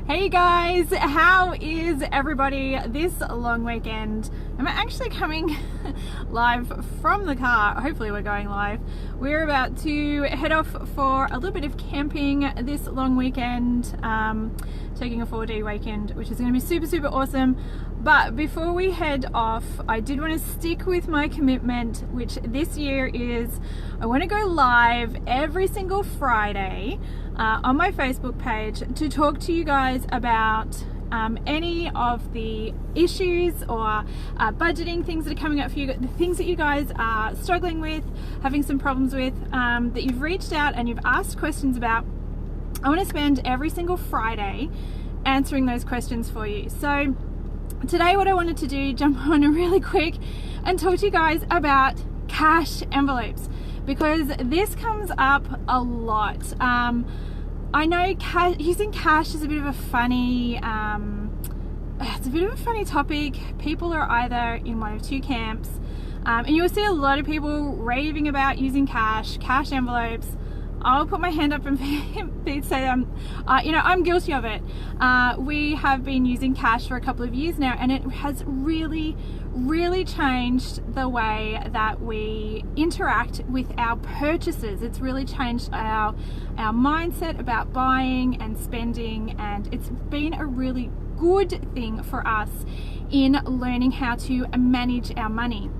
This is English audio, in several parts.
Hey guys, how is everybody this long weekend? I'm actually coming live from the car. Hopefully we're going live. We're about to head off for a little bit of camping this long weekend, taking a 4-day weekend, which is going to be super awesome. But before we head off, I did want to stick with my commitment, which this year is I want to go live every single Friday on my Facebook page to talk to you guys about any of the issues or budgeting things that are coming up for you, the things that you guys are struggling with, having some problems with, that you've reached out and you've asked questions about. I want to spend every single Friday answering those questions for you. So today what I wanted to do, jump on really quick and talk to you guys about cash envelopes, because this comes up a lot. I know using cash is a bit of a funny, it's a bit of a funny topic. People are either in one of two camps, and you'll see a lot of people raving about using cash envelopes. I'll put my hand up and say I'm guilty of it. We have been using cash for a couple of years now, and it has really changed the way that we interact with our purchases. It's really changed our mindset about buying and spending, and it's been a really good thing for us in learning how to manage our money.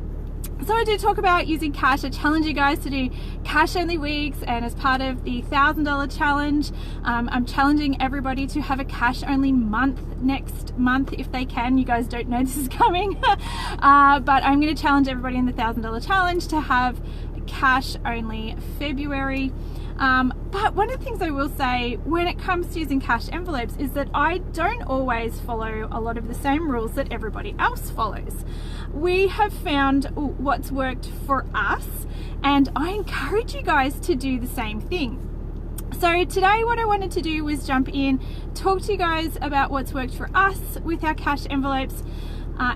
So I do talk about using cash. I challenge you guys to do cash only weeks, and as part of the $1,000 challenge, I'm challenging everybody to have a cash only month next month if they can. You guys don't know this is coming, but I'm going to challenge everybody in the $1,000 challenge to have cash only February. But one of the things I will say when it comes to using cash envelopes is that I don't always follow a lot of the same rules that everybody else follows. We have found what's worked for us, and I encourage you guys to do the same thing. So today what I wanted to do was jump in, talk to you guys about what's worked for us with our cash envelopes,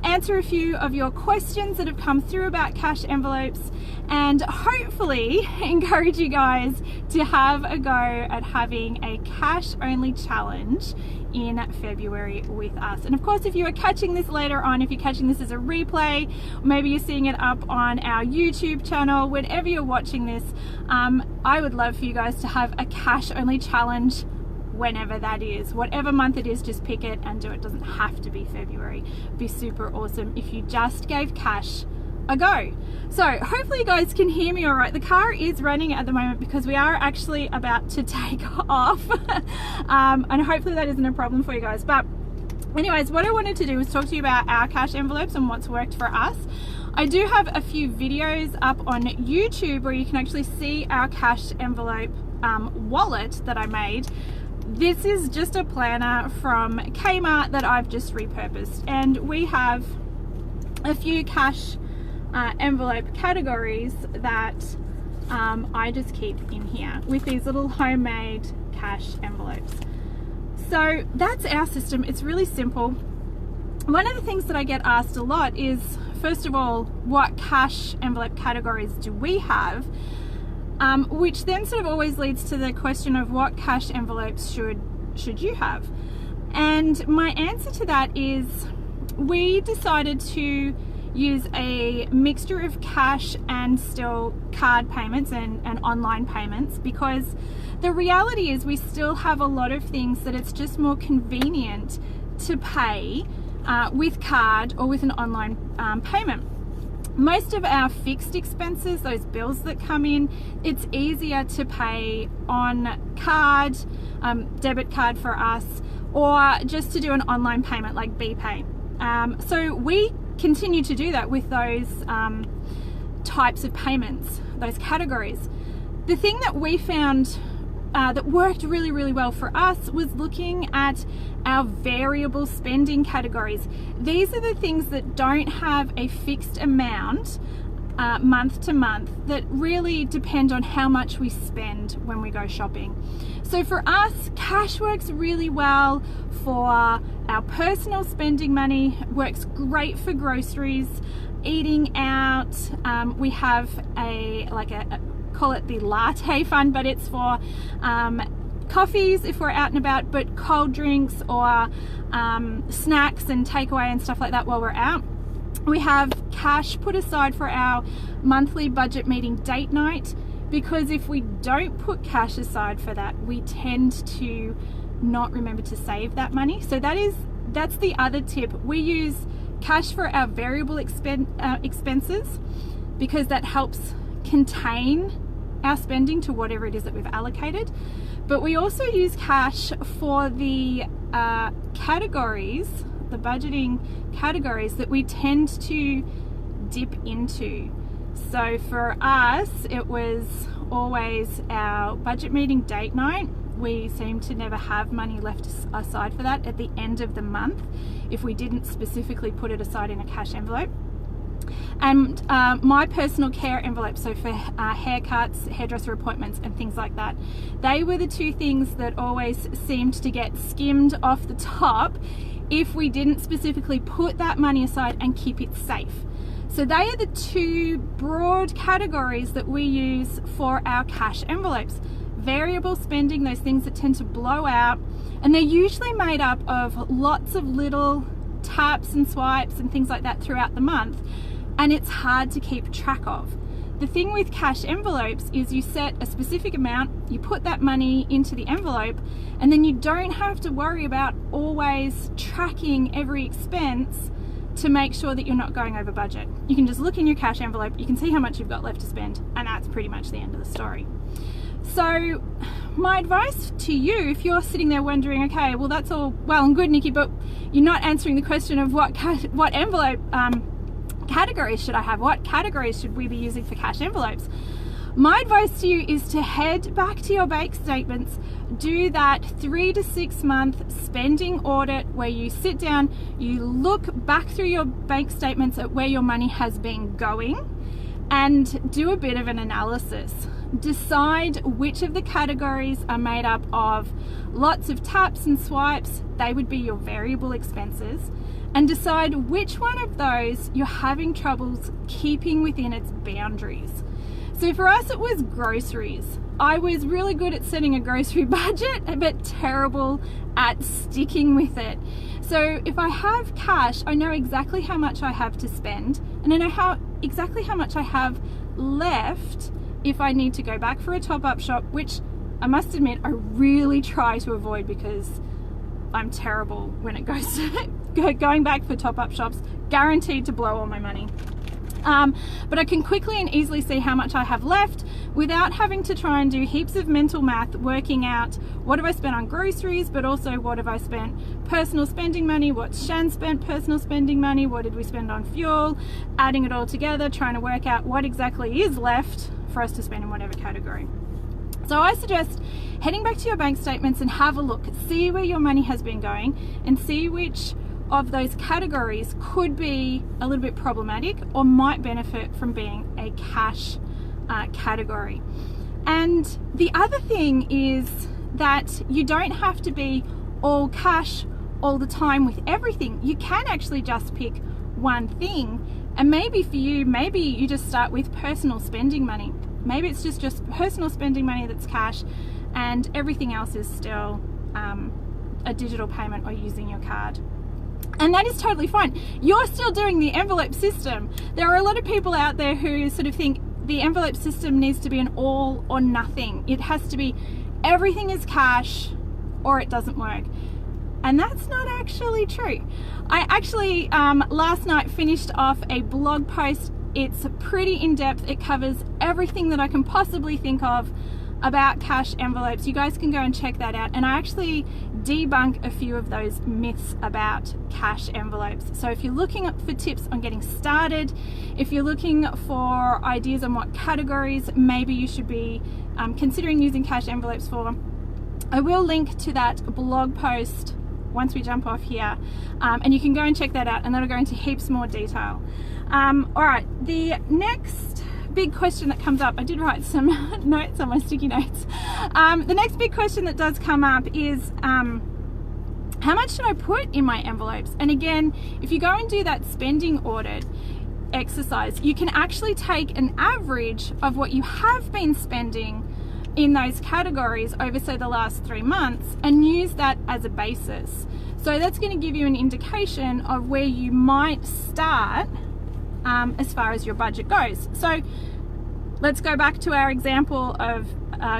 answer a few of your questions that have come through about cash envelopes, and hopefully encourage you guys to have a go at having a cash only challenge in February with us. And of course, if you are catching this later on, if you're catching this as a replay, maybe you're seeing it up on our YouTube channel, whenever you're watching this, I would love for you guys to have a cash only challenge whenever that is. Whatever month it is, just pick it and do it. It doesn't have to be February. It'd be super awesome if you just gave cash a go. So hopefully you guys can hear me all right. The car is running at the moment because we are actually about to take off, and hopefully that isn't a problem for you guys. But anyways, what I wanted to do was talk to you about our cash envelopes and what's worked for us. I do have a few videos up on YouTube where you can actually see our cash envelope wallet that I made. This is just a planner from Kmart that I've just repurposed, and we have a few cash envelope categories that I just keep in here with these little homemade cash envelopes. So that's our system. It's really simple. One of the things that I get asked a lot is, first of all, what cash envelope categories do we have? Which then sort of always leads to the question of what cash envelopes should you have? And my answer to that is we decided to use a mixture of cash and still card payments and online payments, because the reality is we still have a lot of things that it's just more convenient to pay with card or with an online payment. Most of our fixed expenses, those bills that come in, it's easier to pay on card, debit card for us, or just to do an online payment like BPay. So we continue to do that with those types of payments, those categories. The thing that we found that worked really well for us was looking at our variable spending categories. These are the things that don't have a fixed amount month to month, that really depend on how much we spend when we go shopping. So for us, cash works really well for our personal spending money, works great for groceries, eating out. We have call it the latte fund, but it's for coffees if we're out and about, but cold drinks or snacks and takeaway and stuff like that while we're out. We have cash put aside for our monthly budget meeting date night, because if we don't put cash aside for that, we tend to not remember to save that money. So that's the other tip. We use cash for our variable expenses, because that helps contain our spending to whatever it is that we've allocated. But we also use cash for the categories, the budgeting categories that we tend to dip into. So for us, it was always our budget meeting date night. We seem to never have money left aside for that at the end of the month if we didn't specifically put it aside in a cash envelope. And my personal care envelope, so for haircuts, hairdresser appointments and things like that, they were the two things that always seemed to get skimmed off the top if we didn't specifically put that money aside and keep it safe. So they are the two broad categories that we use for our cash envelopes. Variable spending, those things that tend to blow out, and they're usually made up of lots of little taps and swipes and things like that throughout the month, and it's hard to keep track of. The thing with cash envelopes is you set a specific amount, you put that money into the envelope, and then you don't have to worry about always tracking every expense to make sure that you're not going over budget. You can just look in your cash envelope, you can see how much you've got left to spend, and that's pretty much the end of the story. So my advice to you, if you're sitting there wondering, okay, well that's all well and good, Nikki, but you're not answering the question of what envelope categories should I have? What categories should we be using for cash envelopes? My advice to you is to head back to your bank statements, do that 3 to 6 month spending audit where you sit down, you look back through your bank statements at where your money has been going, and do a bit of an analysis. Decide which of the categories are made up of lots of taps and swipes, they would be your variable expenses, and decide which one of those you're having troubles keeping within its boundaries. So for us, it was groceries. I was really good at setting a grocery budget, but terrible at sticking with it. So if I have cash, I know exactly how much I have to spend, and I know exactly how much I have left if I need to go back for a top-up shop, which I must admit I really try to avoid because I'm terrible when it goes to going back for top-up shops, guaranteed to blow all my money. But I can quickly and easily see how much I have left without having to try and do heaps of mental math, working out what have I spent on groceries, but also what have I spent personal spending money, what Shan spent personal spending money, what did we spend on fuel, adding it all together, trying to work out what exactly is left for us to spend in whatever category. So I suggest heading back to your bank statements and have a look, see where your money has been going, and see which of those categories could be a little bit problematic or might benefit from being a cash category. And the other thing is that you don't have to be all cash all the time with everything. You can actually just pick one thing, and maybe for you, maybe you just start with personal spending money. Maybe it's just personal spending money that's cash, and everything else is still a digital payment or using your card. And that is totally fine. You're still doing the envelope system. There are a lot of people out there who sort of think the envelope system needs to be an all or nothing. It has to be everything is cash or it doesn't work. And that's not actually true. I actually last night finished off a blog post. It's pretty in-depth. It covers everything that I can possibly think of about cash envelopes. You guys can go and check that out, and I actually debunk a few of those myths about cash envelopes. So if you're looking for tips on getting started, if you're looking for ideas on what categories maybe you should be considering using cash envelopes for, I will link to that blog post once we jump off here, and you can go and check that out, and that'll go into heaps more detail. All right, the next big question that comes up, I did write some notes on my sticky notes. The next big question that does come up is how much should I put in my envelopes? And again, if you go and do that spending audit exercise, you can actually take an average of what you have been spending in those categories over, say, the last 3 months, and use that as a basis. So that's going to give you an indication of where you might start as far as your budget goes. So let's go back to our example of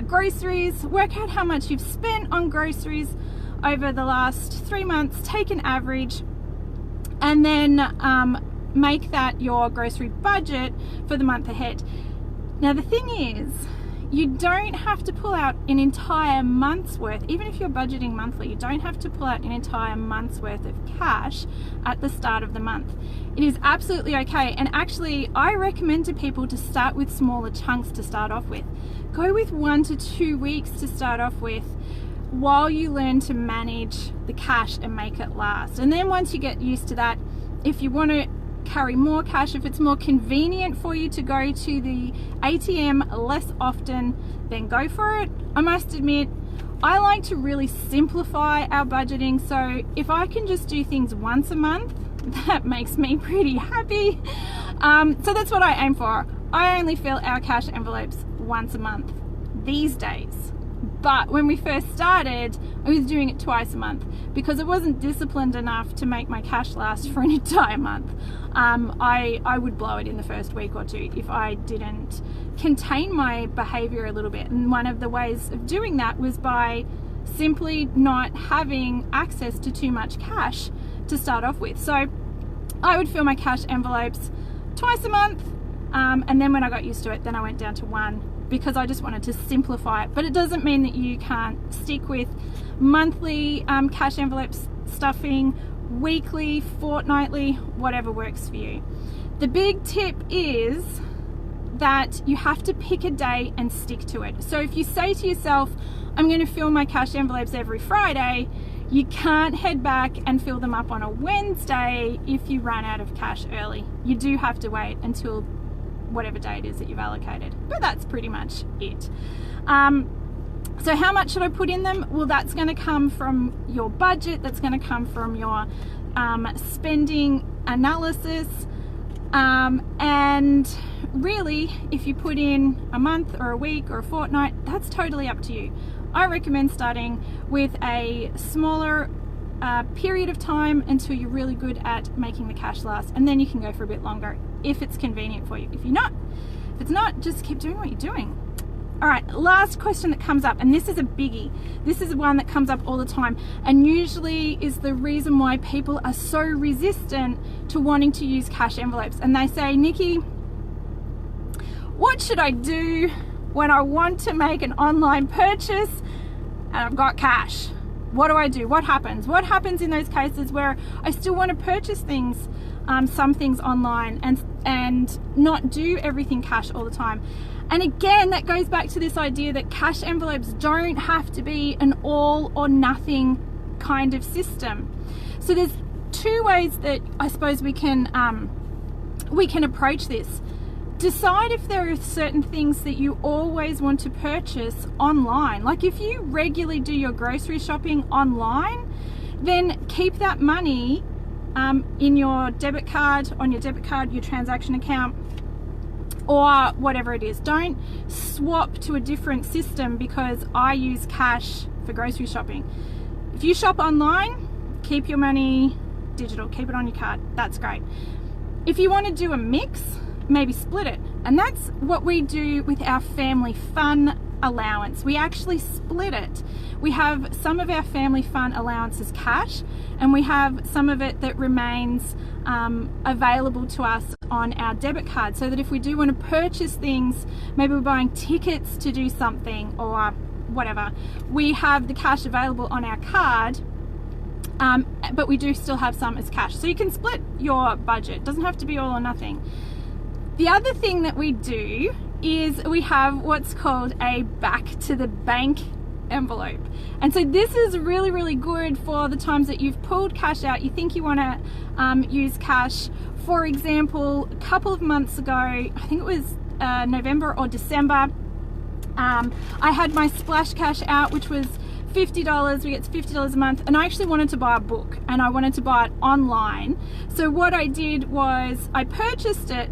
groceries. Work out how much you've spent on groceries over the last 3 months, take an average, and then make that your grocery budget for the month ahead. Now the thing is, you don't have to pull out an entire month's worth. Even if you're budgeting monthly, you don't have to pull out an entire month's worth of cash at the start of the month. It is absolutely okay, and actually I recommend to people to start with smaller chunks to start off with. Go with 1 to 2 weeks to start off with, while you learn to manage the cash and make it last. And then once you get used to that, if you want to carry more cash, if it's more convenient for you to go to the ATM less often, then go for it. I must admit, I like to really simplify our budgeting, so if I can just do things once a month, that makes me pretty happy. So that's what I aim for. I only fill our cash envelopes once a month these days. But when we first started, I was doing it twice a month because it wasn't disciplined enough to make my cash last for an entire month. I would blow it in the first week or two if I didn't contain my behavior a little bit. And one of the ways of doing that was by simply not having access to too much cash to start off with. So I would fill my cash envelopes twice a month, and then when I got used to it, then I went down to 1, because I just wanted to simplify it. But it doesn't mean that you can't stick with monthly cash envelopes stuffing, weekly, fortnightly, whatever works for you. The big tip is that you have to pick a day and stick to it. So if you say to yourself, I'm going to fill my cash envelopes every Friday, you can't head back and fill them up on a Wednesday if you run out of cash early. You do have to wait until whatever day it is that you've allocated. But that's pretty much it. So how much should I put in them? Well, that's going to come from your budget. That's going to come from your spending analysis. And really, if you put in a month or a week or a fortnight, that's totally up to you. I recommend starting with a smaller period of time until you're really good at making the cash last, and then you can go for a bit longer if it's convenient for you. If it's not, just keep doing what you're doing. All right, last question that comes up, and this is a biggie. This is one that comes up all the time, and usually is the reason why people are so resistant to wanting to use cash envelopes. And they say, Nikki, what should I do when I want to make an online purchase and I've got cash? What do I do? What happens? What happens in those cases where I still want to purchase things, some things online, and not do everything cash all the time? And again, that goes back to this idea that cash envelopes don't have to be an all or nothing kind of system. So there's 2 ways that I suppose we can approach this. Decide if there are certain things that you always want to purchase online. Like if you regularly do your grocery shopping online, then keep that money in your debit card, on your debit card, your transaction account, or whatever it is. Don't swap to a different system because I use cash for grocery shopping. If you shop online, keep your money digital, keep it on your card. That's great. If you want to do a mix, maybe split it. And that's what we do with our family fun allowance. We actually split it. We have some of our family fun allowance as cash, and we have some of it that remains available to us on our debit card, so that if we do want to purchase things, maybe we're buying tickets to do something or whatever, we have the cash available on our card, but we do still have some as cash. So you can split your budget. It doesn't have to be all or nothing. The other thing that we do is we have what's called a back to the bank envelope. And so this is really, really good for the times that you've pulled cash out. You think you want to use cash. For example, a couple of months ago, I think it was November or December, I had my splash cash out, which was $50. We get $50 a month, and I actually wanted to buy a book, and I wanted to buy it online. So what I did was I purchased it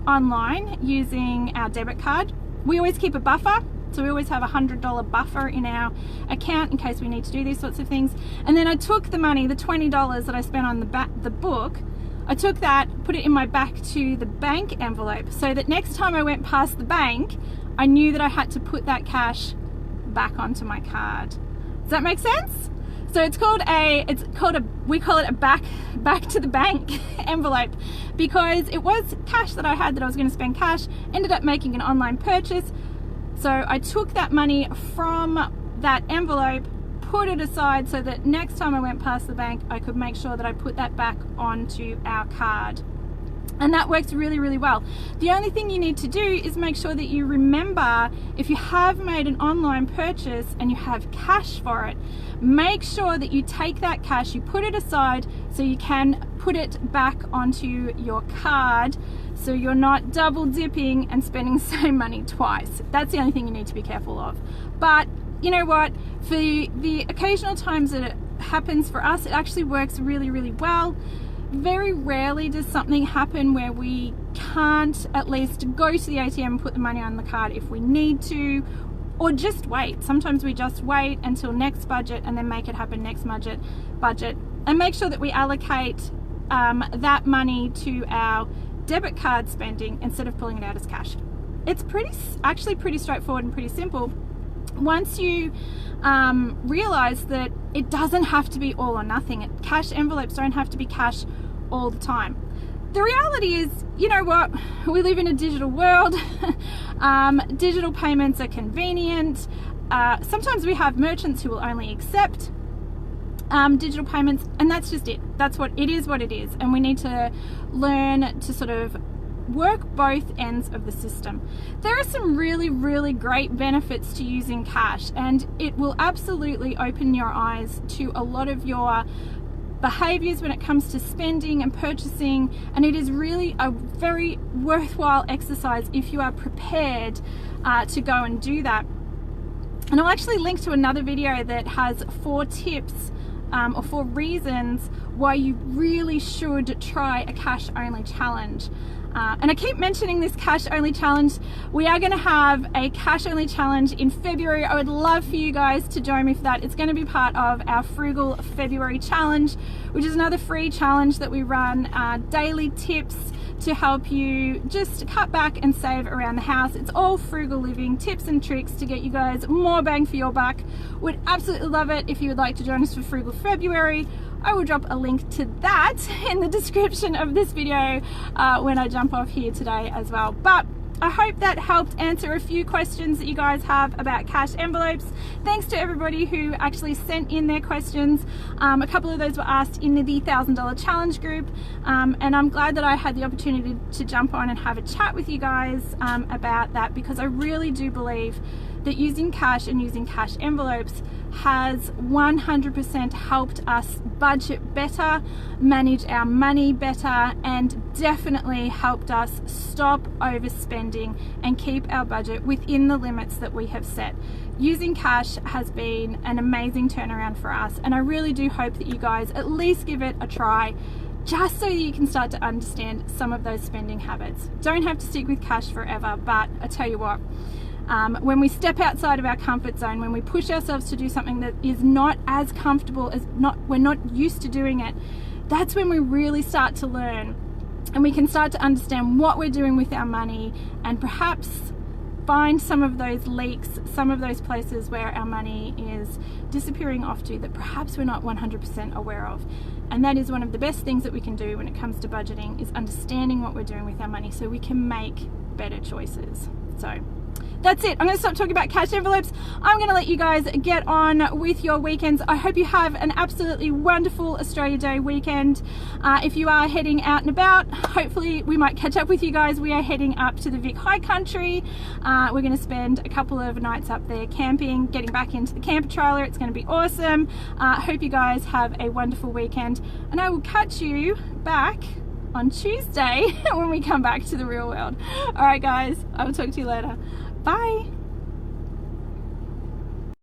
online using our debit card. We always keep a buffer So we always have $100 buffer in our account in case we need to do these sorts of things. And then I took the money, the $20 that I spent on the book, I took that, put it in my back to the bank envelope, so that next time I went past the bank, I knew that I had to put that cash back onto my card. Does that make sense? So we call it a back to the bank envelope, because it was cash that I had that I was going to spend cash, ended up making an online purchase. So I took that money from that envelope, put it aside so that next time I went past the bank, I could make sure that I put that back onto our card. And that works really, really well. The only thing you need to do is make sure that you remember, if you have made an online purchase and you have cash for it, make sure that you take that cash, you put it aside so you can put it back onto your card, so you're not double dipping and spending the same money twice. That's the only thing you need to be careful of. But you know what? For the occasional times that it happens for us, it actually works really, really well. Very rarely does something happen where we can't at least go to the ATM and put the money on the card if we need to, or just wait. Sometimes we just wait until next budget and then make it happen next budget, and make sure that we allocate that money to our debit card spending instead of pulling it out as cash. It's actually pretty straightforward and pretty simple. Once you realize that it doesn't have to be all or nothing. Cash envelopes don't have to be cash all the time. The reality is, you know what, we live in a digital world. Digital payments are convenient. Sometimes we have merchants who will only accept digital payments, and that's just it. That's what it is, and we need to learn to sort of work both ends of the system. There are some really, really great benefits to using cash, and it will absolutely open your eyes to a lot of your behaviors when it comes to spending and purchasing, and it is really a very worthwhile exercise if you are prepared to go and do that. And I'll actually link to another video that has 4 tips or 4 reasons why you really should try a cash only challenge. And I keep mentioning this cash only challenge. We are going to have a cash only challenge in February. I would love for you guys to join me for that. It's going to be part of our Frugal February challenge, which is another free challenge that we run, daily tips to help you just cut back and save around the house. It's all frugal living tips and tricks to get you guys more bang for your buck. Would absolutely love it if you would like to join us for Frugal February. I will drop a link to that in the description of this video when I jump off here today as well. But I hope that helped answer a few questions that you guys have about cash envelopes. Thanks to everybody who actually sent in their questions. A couple of those were asked in the $1,000 challenge group, and I'm glad that I had the opportunity to jump on and have a chat with you guys about that, because I really do believe that using cash and using cash envelopes has 100% helped us budget better, manage our money better, and definitely helped us stop overspending and keep our budget within the limits that we have set. Using cash has been an amazing turnaround for us, and I really do hope that you guys at least give it a try, just so that you can start to understand some of those spending habits. Don't have to stick with cash forever, but I tell you what, when we step outside of our comfort zone, when we push ourselves to do something that is not as comfortable, we're not used to doing it, that's when we really start to learn, and we can start to understand what we're doing with our money, and perhaps find some of those leaks, some of those places where our money is disappearing off to that perhaps we're not 100% aware of. And that is one of the best things that we can do when it comes to budgeting, is understanding what we're doing with our money so we can make better choices. So that's it. I'm going to stop talking about cash envelopes. I'm going to let you guys get on with your weekends. I hope you have an absolutely wonderful Australia Day weekend. If you are heading out and about, hopefully we might catch up with you guys. We are heading up to the Vic High Country. We're going to spend a couple of nights up there camping, getting back into the camper trailer. It's going to be awesome. Hope you guys have a wonderful weekend, and I will catch you back on Tuesday when we come back to the real world. All right guys, I will talk to you later. Bye.